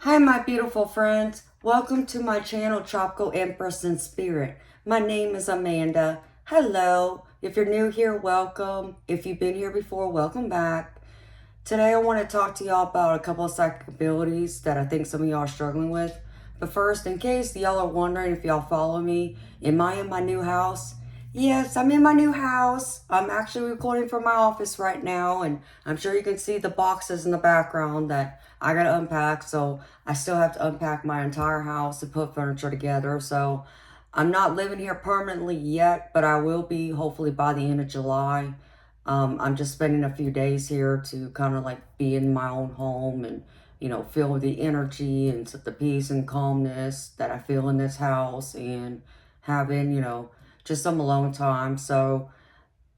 Hi, my beautiful friends. Welcome to my channel, Tropical Empress in Spirit. My name is Amanda. Hello. If you're new here, welcome. If you've been here before, welcome back. Today, I want to talk to y'all about a couple of psychic abilities that I think some of y'all are struggling with. But first, in case y'all are wondering if y'all follow me, am I in my new house? Yes, I'm in my new house. I'm actually recording from my office right now, and I'm sure you can see the boxes in the background that I gotta unpack. So I still have to unpack my entire house and put furniture together. So I'm not living here permanently yet, but I will be hopefully by the end of July. I'm just spending a few days here to kind of like be in my own home and, feel the energy and the peace and calmness that I feel in this house and having, just some alone time. So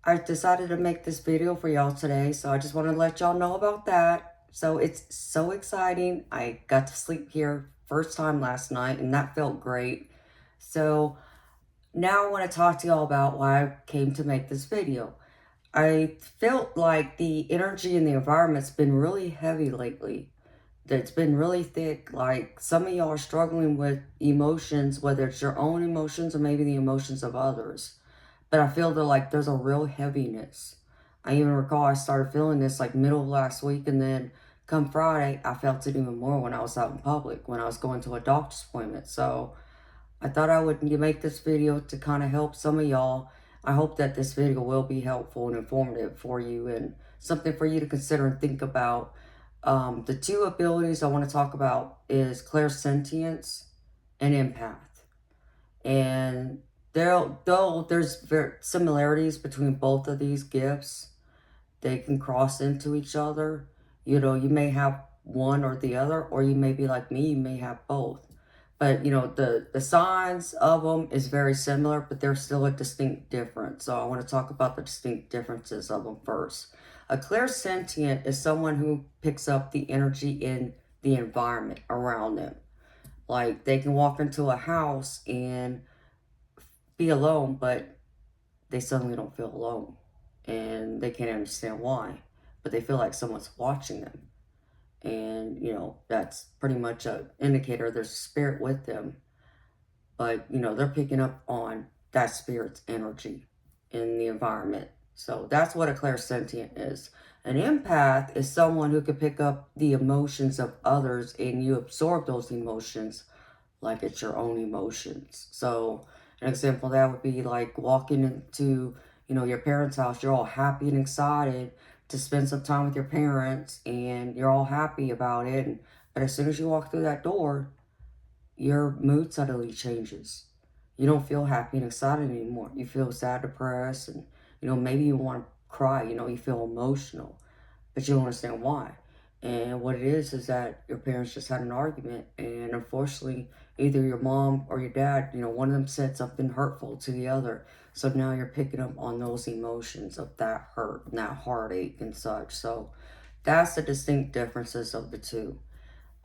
I decided to make this video for y'all today. So I just want to let y'all know about that. So it's so exciting. I got to sleep here first time last night and that felt great. So now I want to talk to y'all about why I came to make this video. I felt like the energy in the environment's been really heavy lately. It's been really thick. Like some of y'all are struggling with emotions, whether it's your own emotions or maybe the emotions of others. But I feel that like there's a real heaviness. I even recall I started feeling this like middle of last week, and then come Friday, I felt it even more when I was out in public, when I was going to a doctor's appointment. So I thought I would make this video to kind of help some of y'all. I hope that this video will be helpful and informative for you and something for you to consider and think about. The two abilities I want to talk about is Clairsentience and Empath. And though there's similarities between both of these gifts, they can cross into each other. You may have one or the other, or you may be like me, you may have both. But, the signs of them is very similar, but there's still a distinct difference. So I want to talk about the distinct differences of them first. A clairsentient is someone who picks up the energy in the environment around them. Like they can walk into a house and be alone, but they suddenly don't feel alone. And they can't understand why, but they feel like someone's watching them. And, that's pretty much an indicator there's a spirit with them. But, they're picking up on that spirit's energy in the environment. So that's what a clairsentient is. An empath is someone who can pick up the emotions of others and you absorb those emotions like it's your own emotions. So an example of that would be like walking into, your parents' house. You're all happy and excited to spend some time with your parents and you're all happy about it. But as soon as you walk through that door, your mood suddenly changes. You don't feel happy and excited anymore. You feel sad, depressed, and, maybe you want to cry. You feel emotional, but you don't understand why. And what it is that your parents just had an argument, and unfortunately, either your mom or your dad, one of them said something hurtful to the other. So now you're picking up on those emotions of that hurt and that heartache and such. So that's the distinct differences of the two.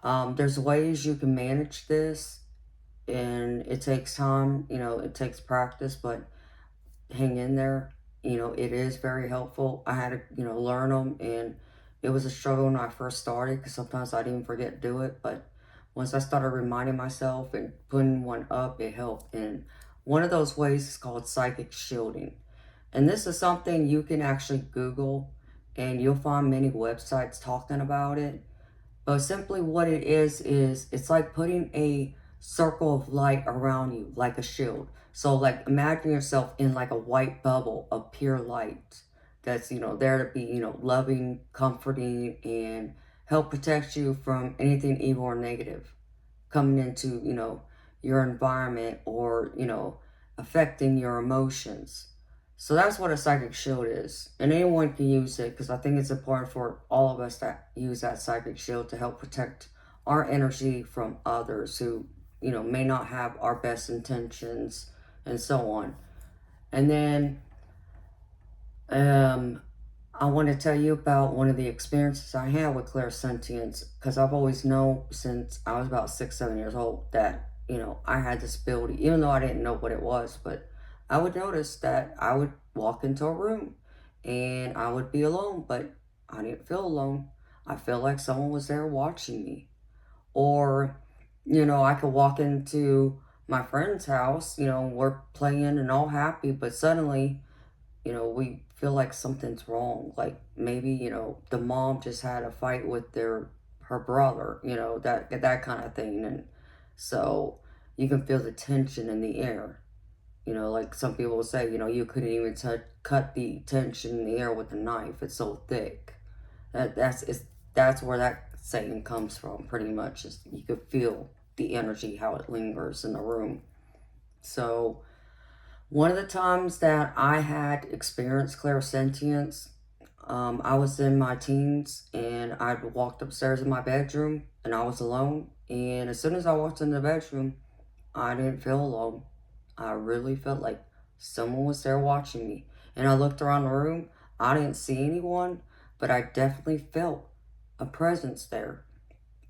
There's ways you can manage this, and it takes time, it takes practice, but hang in there. It is very helpful. I had to, learn them, and it was a struggle when I first started because sometimes I'd even forget to do it. But once I started reminding myself and putting one up, it helped. And one of those ways is called psychic shielding. And this is something you can actually Google, and you'll find many websites talking about it. But simply what it is it's like putting a circle of light around you, like a shield. So like imagine yourself in like a white bubble of pure light that's, there to be, loving, comforting, and help protect you from anything evil or negative coming into, your environment or, affecting your emotions. So that's what a psychic shield is. And anyone can use it because I think it's important for all of us to use that psychic shield to help protect our energy from others who, may not have our best intentions and so on. And then I want to tell you about one of the experiences I had with clairsentience because I've always known since I was about 6, 7 years old that, I had this ability, even though I didn't know what it was, but I would notice that I would walk into a room and I would be alone, but I didn't feel alone. I felt like someone was there watching me. Or, I could walk into my friend's house, we're playing and all happy, but suddenly, we feel like something's wrong. Like maybe, the mom just had a fight with her brother, that kind of thing. And so you can feel the tension in the air. Like some people will say, you couldn't even cut the tension in the air with a knife. It's so thick. That's where that saying comes from, pretty much. Is you could feel the energy, how it lingers in the room. So one of the times that I had experienced clairsentience, I was in my teens and I'd walked upstairs in my bedroom and I was alone. And as soon as I walked in the bedroom, I didn't feel alone. I really felt like someone was there watching me. And I looked around the room. I didn't see anyone, but I definitely felt a presence there.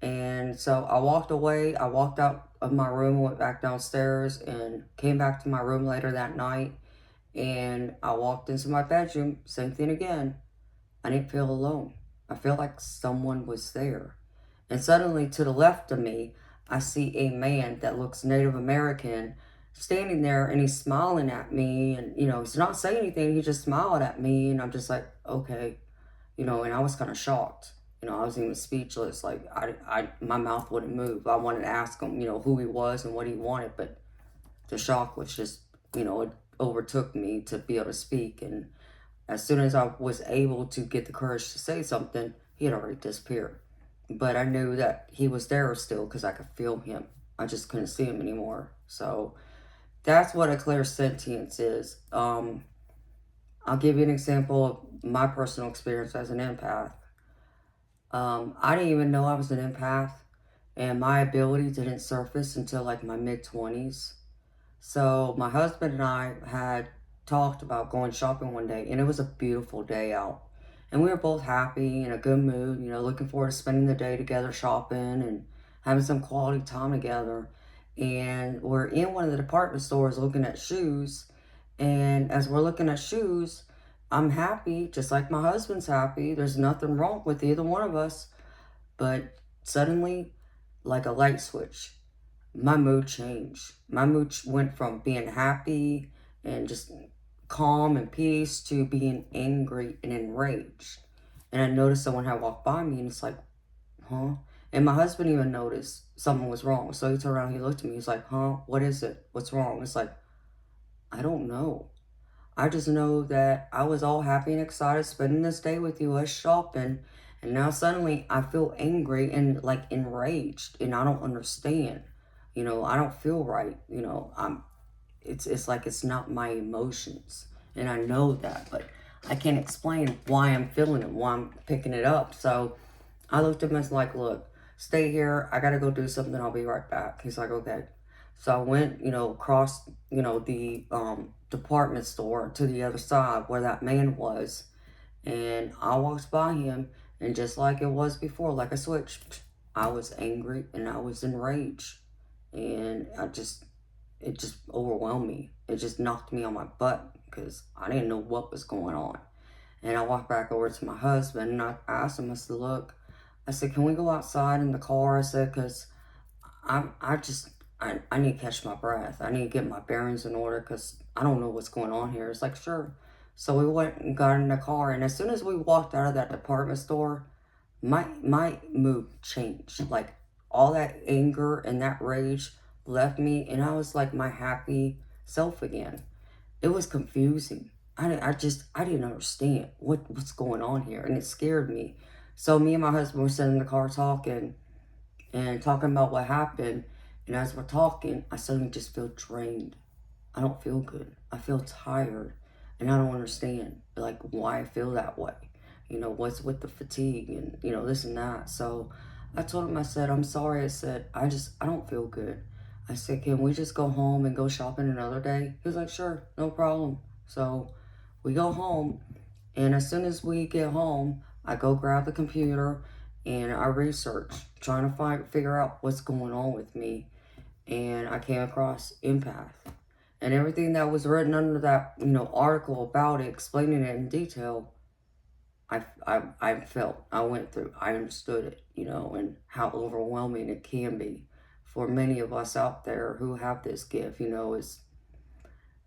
And so I walked away. I walked out of my room, went back downstairs, and came back to my room later that night. And I walked into my bedroom. Same thing again. I didn't feel alone. I feel like someone was there. And suddenly, to the left of me, I see a man that looks Native American standing there, and he's smiling at me. And, he's not saying anything. He just smiled at me. And I'm just like, okay. And I was kind of shocked. I was even speechless. Like, my mouth wouldn't move. I wanted to ask him, who he was and what he wanted. But the shock was just, it overtook me to be able to speak. And as soon as I was able to get the courage to say something, he had already disappeared. But I knew that he was there still because I could feel him. I just couldn't see him anymore. So that's what a clairsentience is. I'll give you an example of my personal experience as an empath. I didn't even know I was an empath, and my ability didn't surface until like my mid-20s. So my husband and I had talked about going shopping one day, and it was a beautiful day out. And we were both happy, in a good mood, looking forward to spending the day together shopping and having some quality time together. And we're in one of the department stores looking at shoes. And as we're looking at shoes, I'm happy, just like my husband's happy. There's nothing wrong with either one of us. But suddenly, like a light switch, my mood changed. My mood went from being happy and just calm and peace to being angry and enraged. And I noticed someone had walked by me, and it's like, huh? And my husband even noticed something was wrong. So he turned around, he looked at me, he's like, huh? What is it? What's wrong? It's like, I don't know. I just know that I was all happy and excited spending this day with you, us shopping. And now suddenly I feel angry and like enraged, and I don't understand. I don't feel right. It's like it's not my emotions. And I know that, but I can't explain why I'm feeling it, why I'm picking it up. So I looked at him and was like, look, stay here. I got to go do something. I'll be right back. He's like, okay. So I went, across, the department store to the other side where that man was. And I walked by him, and just like it was before, like a switch, I was angry and I was enraged. And it just overwhelmed me. It just knocked me on my butt because I didn't know what was going on. And I walked back over to my husband and I asked him, I said, look, I said, can we go outside in the car? I said, because I need to catch my breath. I need to get my bearings in order because I don't know what's going on here. It's like, sure. So we went and got in the car. And as soon as we walked out of that department store, my mood changed. Like all that anger and that rage left me, and I was like my happy self again. It was confusing. I didn't understand what's going on here, and it scared me. So me and my husband were sitting in the car talking and talking about what happened. And as we're talking, I suddenly just feel drained. I don't feel good. I feel tired, and I don't understand like why I feel that way. What's with the fatigue and this and that. So I told him, I said, I'm sorry. I said, I don't feel good. I said, can we just go home and go shopping another day? He was like, sure, no problem. So we go home, and as soon as we get home, I go grab the computer and I research, trying to figure out what's going on with me. And I came across Empath. And everything that was written under that, article about it, explaining it in detail, I went through, I understood it, and how overwhelming it can be for many of us out there who have this gift.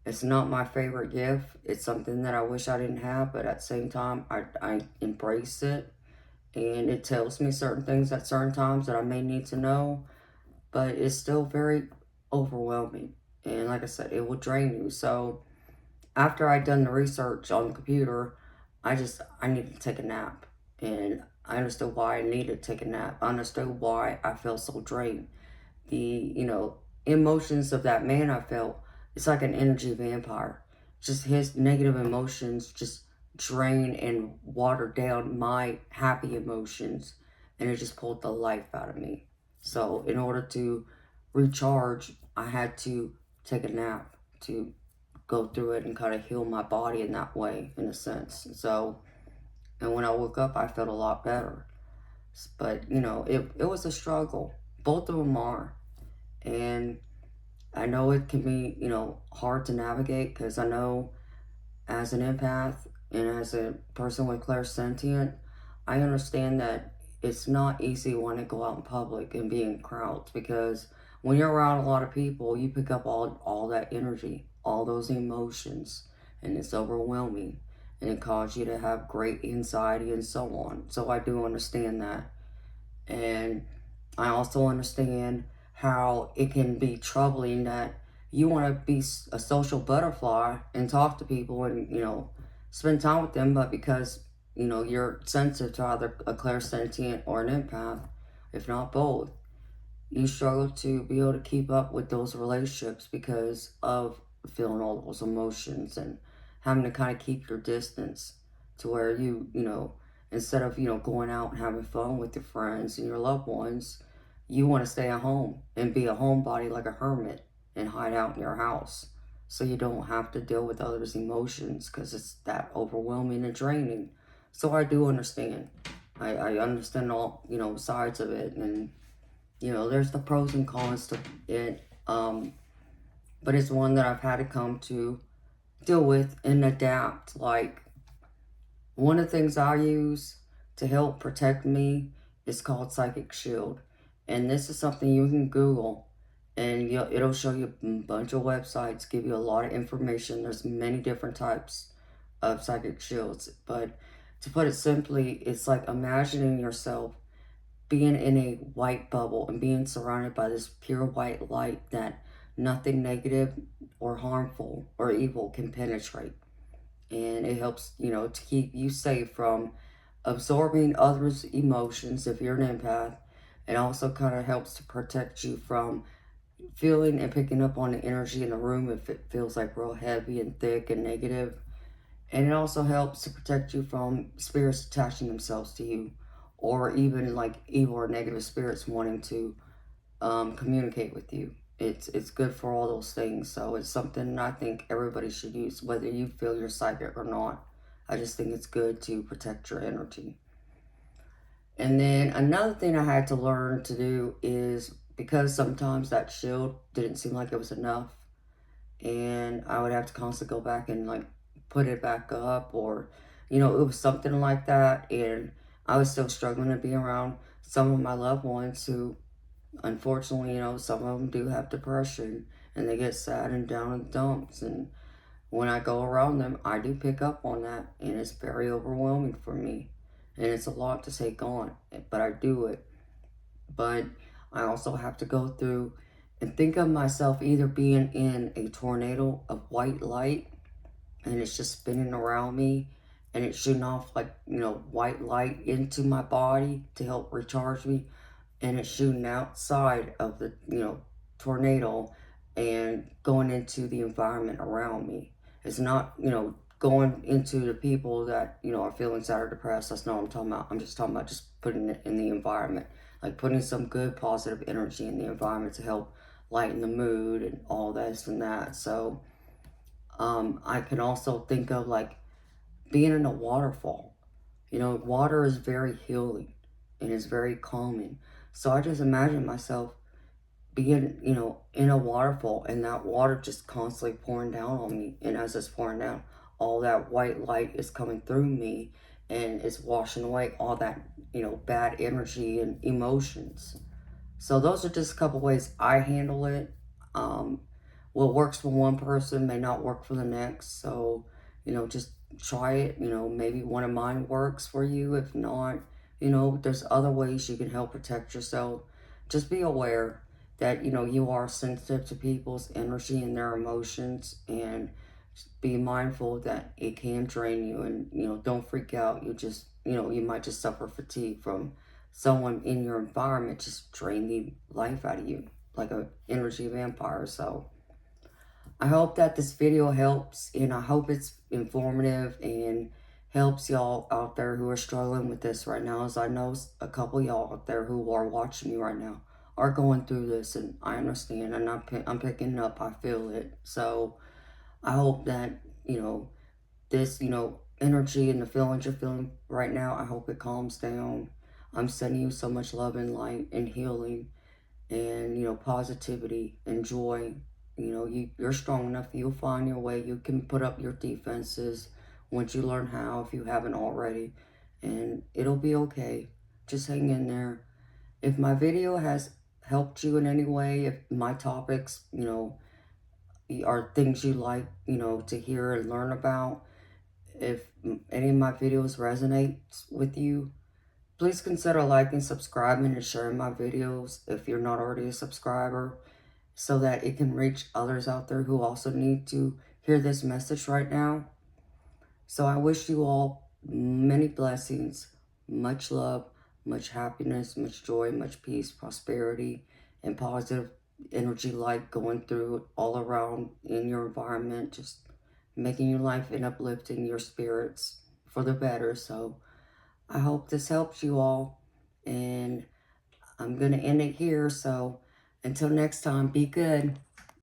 It's not my favorite gift. It's something that I wish I didn't have, but at the same time, I embrace it, and it tells me certain things at certain times that I may need to know, but it's still very overwhelming. And like I said, it will drain you. So after I'd done the research on the computer, I needed to take a nap. And I understood why I needed to take a nap. I understood why I felt so drained. The emotions of that man I felt, it's like an energy vampire. Just his negative emotions just drain and water down my happy emotions. And it just pulled the life out of me. So in order to recharge, I had to take a nap to go through it and kind of heal my body in that way, in a sense. So, and when I woke up, I felt a lot better. But, it was a struggle. Both of them are. And I know it can be, hard to navigate, because I know as an empath and as a person with clairsentient, I understand that it's not easy when I go out in public and be in crowds, because when you're around a lot of people, you pick up all that energy, all those emotions, and it's overwhelming, and it causes you to have great anxiety and so on. So I do understand that. And I also understand how it can be troubling that you want to be a social butterfly and talk to people and, spend time with them, but because, you're sensitive to either a clairsentient or an empath, if not both, you struggle to be able to keep up with those relationships because of feeling all those emotions and having to kind of keep your distance, to where instead of, going out and having fun with your friends and your loved ones, you want to stay at home and be a homebody like a hermit and hide out in your house so you don't have to deal with others' emotions, because it's that overwhelming and draining. So I do understand. I understand all, sides of it, and there's the pros and cons to it, but it's one that I've had to come to deal with and adapt. Like, one of the things I use to help protect me is called Psychic Shield. And this is something you can Google, and it'll show you a bunch of websites, give you a lot of information. There's many different types of psychic shields. But to put it simply, it's like imagining yourself being in a white bubble and being surrounded by this pure white light that nothing negative or harmful or evil can penetrate. And it helps, to keep you safe from absorbing others' emotions if you're an empath. It also kind of helps to protect you from feeling and picking up on the energy in the room if it feels like real heavy and thick and negative. And it also helps to protect you from spirits attaching themselves to you, or even like evil or negative spirits wanting to communicate with you. It's good for all those things. So it's something I think everybody should use, whether you feel you're psychic or not. I just think it's good to protect your energy. And then another thing I had to learn to do is, because sometimes that shield didn't seem like it was enough, and I would have to constantly go back and like put it back up, or it was something like that, and I was still struggling to be around some of my loved ones who, unfortunately, some of them do have depression, and they get sad and down in the dumps. And when I go around them, I do pick up on that, and it's very overwhelming for me, and it's a lot to take on, but I do it. But I also have to go through and think of myself either being in a tornado of white light, and it's just spinning around me, and it's shooting off like, white light into my body to help recharge me, and it's shooting outside of the, tornado and going into the environment around me. It's not, going into the people that, are feeling sad or depressed. That's not what I'm talking about. I'm just talking about just putting it in the environment, like putting some good positive energy in the environment to help lighten the mood and all this and that. So I can also think of like being in a waterfall. Water is very healing and it's very calming. So I just imagine myself being, in a waterfall, and that water just constantly pouring down on me. And as it's pouring down, all that white light is coming through me, and it's washing away all that, bad energy and emotions. So those are just a couple ways I handle it. Um, what works for one person may not work for the next. So, just try it. Maybe one of mine works for you. If not, there's other ways you can help protect yourself. Just be aware that, you are sensitive to people's energy and their emotions, and be mindful that it can drain you, and, don't freak out. You might just suffer fatigue from someone in your environment just drain the life out of you like a energy vampire. So I hope that this video helps, and I hope it's informative and helps y'all out there who are struggling with this right now, as I know a couple y'all out there who are watching me right now are going through this, and I understand, and I'm picking it up. I feel it. So I hope that, this, energy and the feelings you're feeling right now, I hope it calms down. I'm sending you so much love and light and healing and, positivity and joy. You're strong enough. You'll find your way. You can put up your defenses once you learn how, if you haven't already. And it'll be okay. Just hang in there. If my video has helped you in any way, if my topics, are things you like, to hear and learn about, if any of my videos resonate with you, please consider liking, subscribing, and sharing my videos if you're not already a subscriber, so that it can reach others out there who also need to hear this message right now. So I wish you all many blessings, much love, much happiness, much joy, much peace, prosperity, and positive energy light going through all around in your environment, just making your life and uplifting your spirits for the better. So I hope this helps you all, and I'm going to end it here. So until next time, be good.